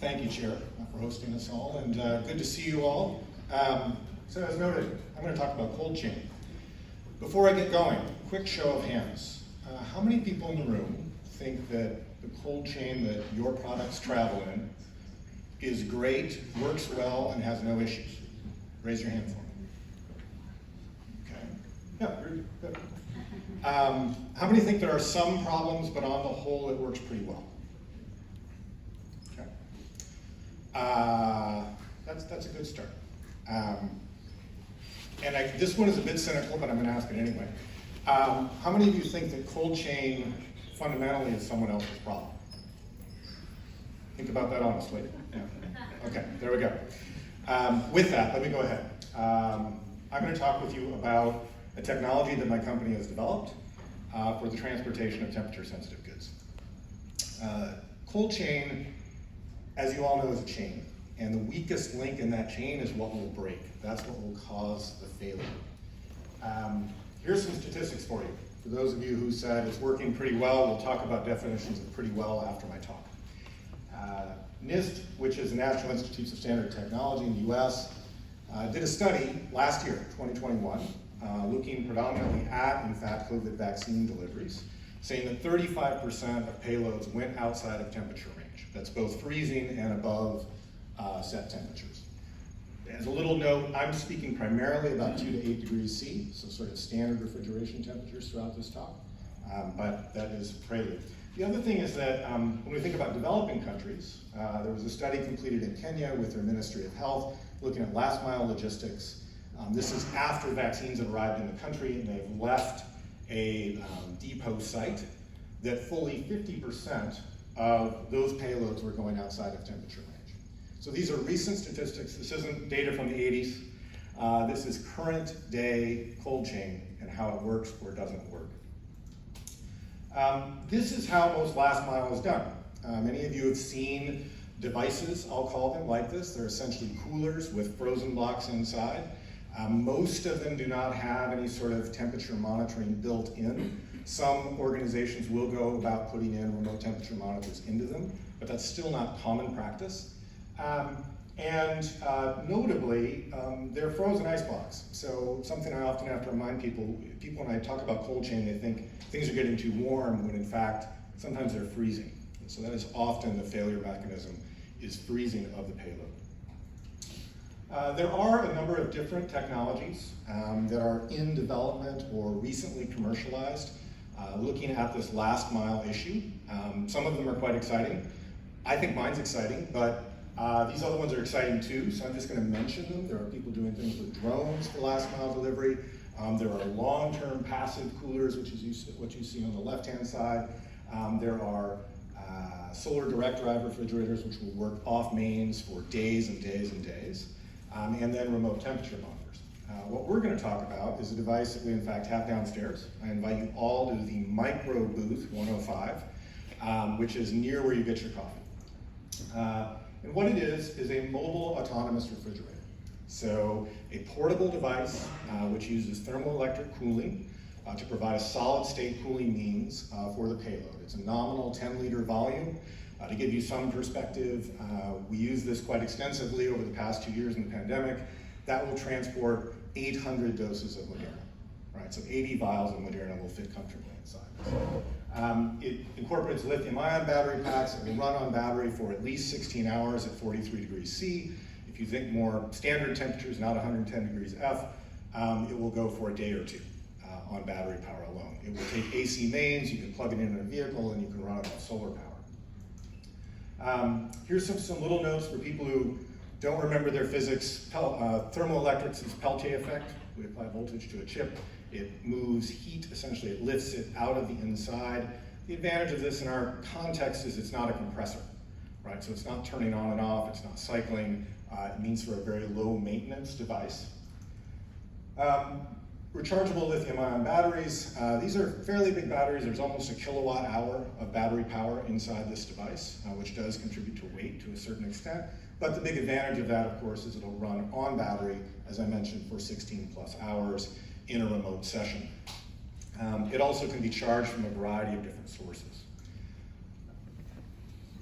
Thank you, Chair, for hosting us all, and good to see you all. So as noted, I'm going to talk about cold chain. Before I get going, quick show of hands. How many people in the room think that the cold chain that your products travel in is great, works well, and has no issues? Raise your hand for me. Okay. Yeah, very good. How many think there are some problems, but on the whole, it works pretty well? Okay. That's a good start. This one is a bit cynical, but I'm going to ask it anyway. How many of you think that cold chain fundamentally is someone else's problem? Think about that honestly. Yeah. Okay, there we go. With that, let me go ahead. I'm going to talk with you about a technology that my company has developed for the transportation of temperature-sensitive goods. Cold chain, as you all know, is a chain, and the weakest link in that chain is what will break. That's what will cause the failure. Here's some statistics for you. For those of you who said it's working pretty well, we'll talk about definitions of pretty well after my talk. NIST, which is the National Institutes of Standard Technology in the US, did a study last year, 2021, looking predominantly at, in fact, COVID vaccine deliveries, saying that 35% of payloads went outside of temperature range. That's both freezing and above set temperatures. As a little note, I'm speaking primarily about 2 to 8 degrees C, so sort of standard refrigeration temperatures throughout this talk, but that is prelude. The other thing is that when we think about developing countries, there was a study completed in Kenya with their Ministry of Health looking at last mile logistics. This is after vaccines have arrived in the country and they've left a depot site, that fully 50% of those payloads were going outside of temperature range. So these are recent statistics. This isn't data from the 80s. This is current day cold chain and how it works or doesn't work. This is how most last mile is done. Many of you have seen devices, I'll call them, like this. They're essentially coolers with frozen blocks inside. Most of them do not have any sort of temperature monitoring built in. Some organizations will go about putting in remote temperature monitors into them, but that's still not common practice. Notably, they're frozen ice blocks. So something I often have to remind people when I talk about cold chain, they think things are getting too warm, when in fact, sometimes they're freezing. And so that is often the failure mechanism, is freezing of the payload. There are a number of different technologies that are in development or recently commercialized, looking at this last mile issue. Some of them are quite exciting. I think mine's exciting, but these other ones are exciting too, so I'm just going to mention them. There are people doing things with drones for last mile delivery. There are long-term passive coolers, which is what you see on the left-hand side. There are solar direct drive refrigerators, which will work off mains for days and days and days. And then remote temperature monitors. What we're going to talk about is a device that we in fact have downstairs. I invite you all to the micro booth 105, which is near where you get your coffee. And what it is a mobile autonomous refrigerator. So a portable device which uses thermoelectric cooling to provide a solid state cooling means for the payload. It's a nominal 10-liter volume. To give you some perspective, we use this quite extensively over the past 2 years in the pandemic. That will transport 800 doses of Moderna, right? So 80 vials of Moderna will fit comfortably inside. It incorporates lithium-ion battery packs that will run on battery for at least 16 hours at 43 degrees C. If you think more standard temperatures, not 110 degrees F, it will go for a day or two on battery power alone. It will take AC mains, you can plug it in a vehicle, and you can run it off solar power. Here's some little notes for people who don't remember their physics. Thermoelectrics is Peltier effect. We apply voltage to a chip. It moves heat, essentially it lifts it out of the inside. The advantage of this in our context is it's not a compressor, right? So it's not turning on and off, it's not cycling. It means for a very low maintenance device. Rechargeable lithium-ion batteries. These are fairly big batteries. There's almost a kilowatt hour of battery power inside this device, which does contribute to weight to a certain extent. But the big advantage of that, of course, is it'll run on battery, as I mentioned, for 16 plus hours in a remote session. It also can be charged from a variety of different sources.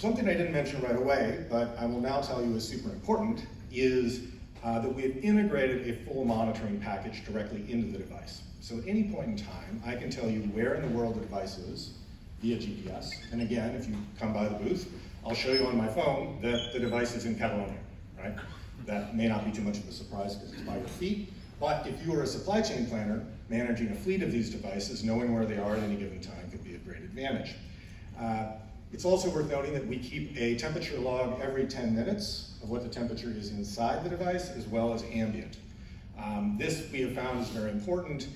Something I didn't mention right away, but I will now tell you is super important, is that we have integrated a full monitoring package directly into the device. So at any point in time, I can tell you where in the world the device is via GPS. And again, if you come by the booth, I'll show you on my phone that the device is in Catalonia, right? That may not be too much of a surprise because it's by your feet. But if you are a supply chain planner managing a fleet of these devices, knowing where they are at any given time could be a great advantage. It's also worth noting that we keep a temperature log every 10 minutes of what the temperature is inside the device as well as ambient. This we have found is very important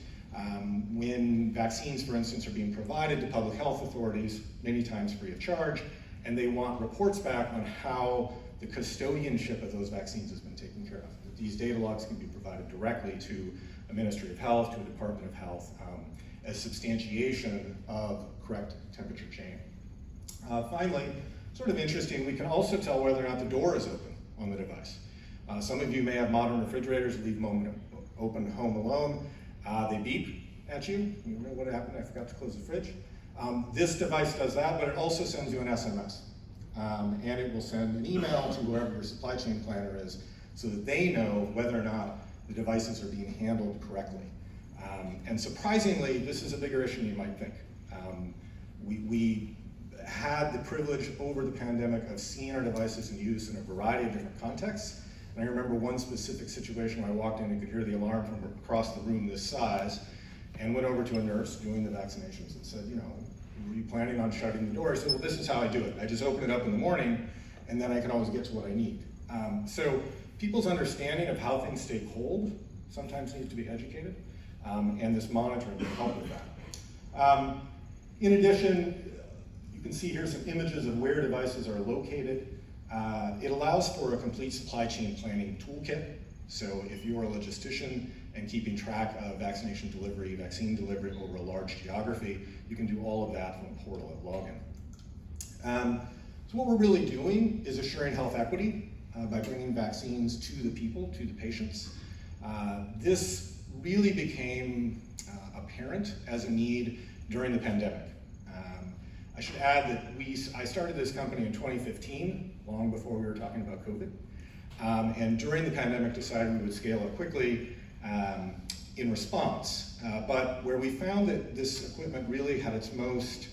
when vaccines, for instance, are being provided to public health authorities, many times free of charge, and they want reports back on how the custodianship of those vaccines has been taken care of. These data logs can be provided directly to a Ministry of Health, to a Department of Health, as substantiation of correct temperature chain. Finally, sort of interesting, we can also tell whether or not the door is open on the device. Some of you may have modern refrigerators, leave them open home alone. They beep at you. You know what happened? I forgot to close the fridge. This device does that, but it also sends you an SMS. And it will send an email to whoever your supply chain planner is so that they know whether or not the devices are being handled correctly. And surprisingly, this is a bigger issue than you might think. We had the privilege over the pandemic of seeing our devices in use in a variety of different contexts. And I remember one specific situation where I walked in and could hear the alarm from across the room this size, and went over to a nurse doing the vaccinations and said, you know, were you planning on shutting the door? I said, well, this is how I do it. I just open it up in the morning, and then I can always get to what I need. So people's understanding of how things stay cold sometimes needs to be educated, and this monitoring can help with that. In addition, you can see here some images of where devices are located. It allows for a complete supply chain planning toolkit. So if you're a logistician and keeping track of vaccination delivery, vaccine delivery over a large geography, you can do all of that from a portal at login. So what we're really doing is assuring health equity by bringing vaccines to the people, to the patients. This really became apparent as a need during the pandemic. I should add that I started this company in 2015, long before we were talking about COVID. And during the pandemic decided we would scale up quickly in response. But where we found that this equipment really had its most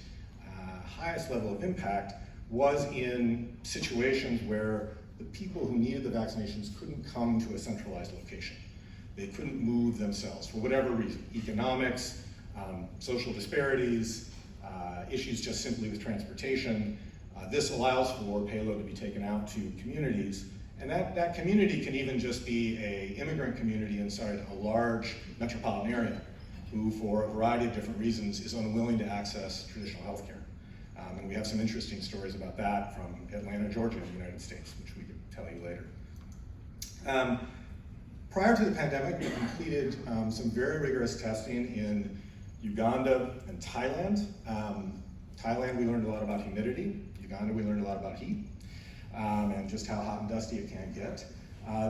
highest level of impact was in situations where the people who needed the vaccinations couldn't come to a centralized location. They couldn't move themselves for whatever reason, economics, social disparities, issues just simply with transportation. This allows for payload to be taken out to communities, and that community can even just be an immigrant community inside a large metropolitan area who, for a variety of different reasons, is unwilling to access traditional health care. And we have some interesting stories about that from Atlanta, Georgia, in the United States, which we could tell you later. Prior to the pandemic, we completed some very rigorous testing in Uganda and Thailand. Thailand, we learned a lot about humidity. Uganda, we learned a lot about heat, and just how hot and dusty it can get.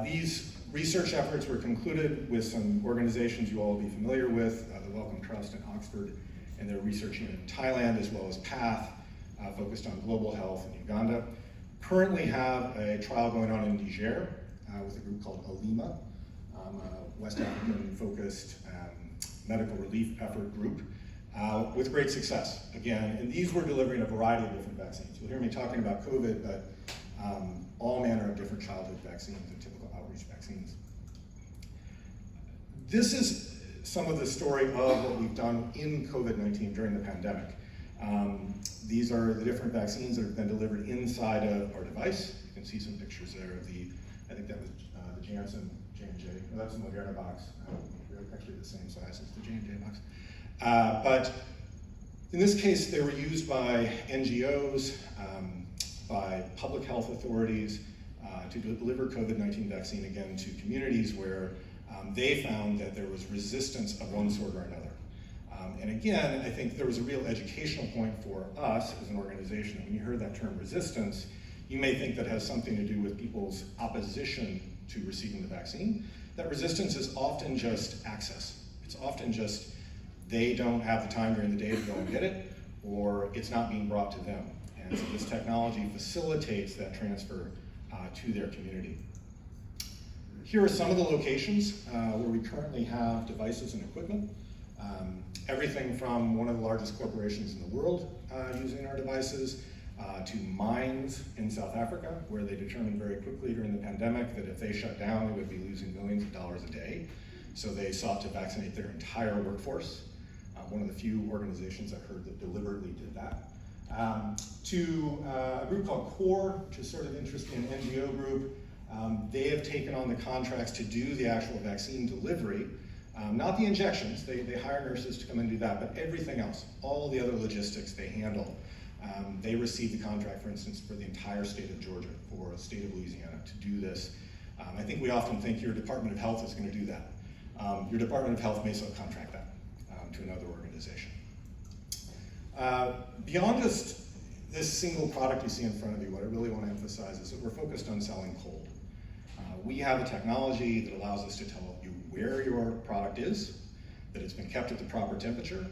These research efforts were concluded with some organizations you all will be familiar with, the Wellcome Trust in Oxford, and their research unit in Thailand, as well as PATH, focused on global health in Uganda. Currently have a trial going on in Niger with a group called ALIMA, a West African-focused medical relief effort group, with great success, again. And these were delivering a variety of different vaccines. You'll hear me talking about COVID, but all manner of different childhood vaccines and typical outreach vaccines. This is some of the story of what we've done in COVID-19 during the pandemic. These are the different vaccines that have been delivered inside of our device. You can see some pictures there of I think that was the Janssen, J&J, no, that's the Moderna box. They're actually the same size as the J&J box. But in this case, they were used by NGOs, by public health authorities to deliver COVID-19 vaccine again to communities where they found that there was resistance of one sort or another. And again, I think there was a real educational point for us as an organization. When you heard that term resistance, you may think that has something to do with people's opposition to receiving the vaccine. That resistance is often just access. It's often just they don't have the time during the day to go and get it, or it's not being brought to them. And so this technology facilitates that transfer to their community. Here are some of the locations where we currently have devices and equipment. Everything from one of the largest corporations in the world using our devices, to mines in South Africa, where they determined very quickly during the pandemic that if they shut down, they would be losing millions of dollars a day. So they sought to vaccinate their entire workforce. One of the few organizations I've heard that deliberately did that. To a group called CORE, which is sort of interesting, an NGO group. They have taken on the contracts to do the actual vaccine delivery, not the injections. They hire nurses to come and do that, but everything else, all the other logistics they handle. They received the contract, for instance, for the entire state of Georgia, for the state of Louisiana to do this. I think we often think your Department of Health is going to do that. Your Department of Health may subcontract that to another organization. Beyond just this single product you see in front of you, what I really want to emphasize is that we're focused on selling cold. We have a technology that allows us to tell you where your product is, that it's been kept at the proper temperature,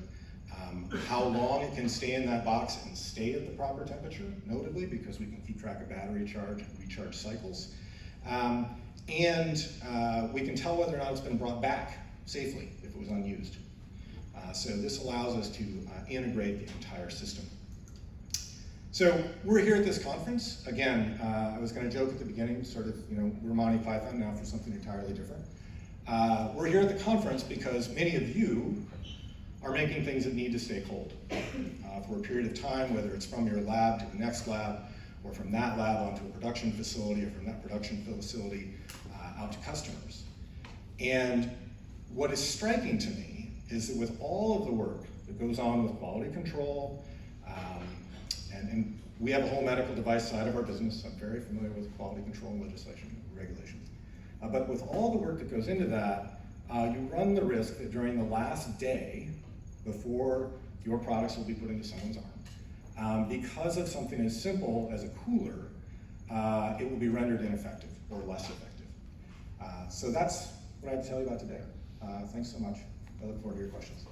how long it can stay in that box and stay at the proper temperature, notably because we can keep track of battery charge and recharge cycles. And we can tell whether or not it's been brought back safely if it was unused. So this allows us to integrate the entire system. So we're here at this conference. Again, I was going to joke at the beginning, sort of, we're Monty Python now for something entirely different. We're here at the conference because many of you are making things that need to stay cold for a period of time, whether it's from your lab to the next lab, or from that lab onto a production facility, or from that production facility out to customers. And what is striking to me is that with all of the work that goes on with quality control, and we have a whole medical device side of our business. I'm very familiar with quality control legislation and regulations. But with all the work that goes into that, you run the risk that during the last day before your products will be put into someone's arm, because of something as simple as a cooler, it will be rendered ineffective or less effective. So that's what I have to tell you about today. Thanks so much. I look forward to your questions.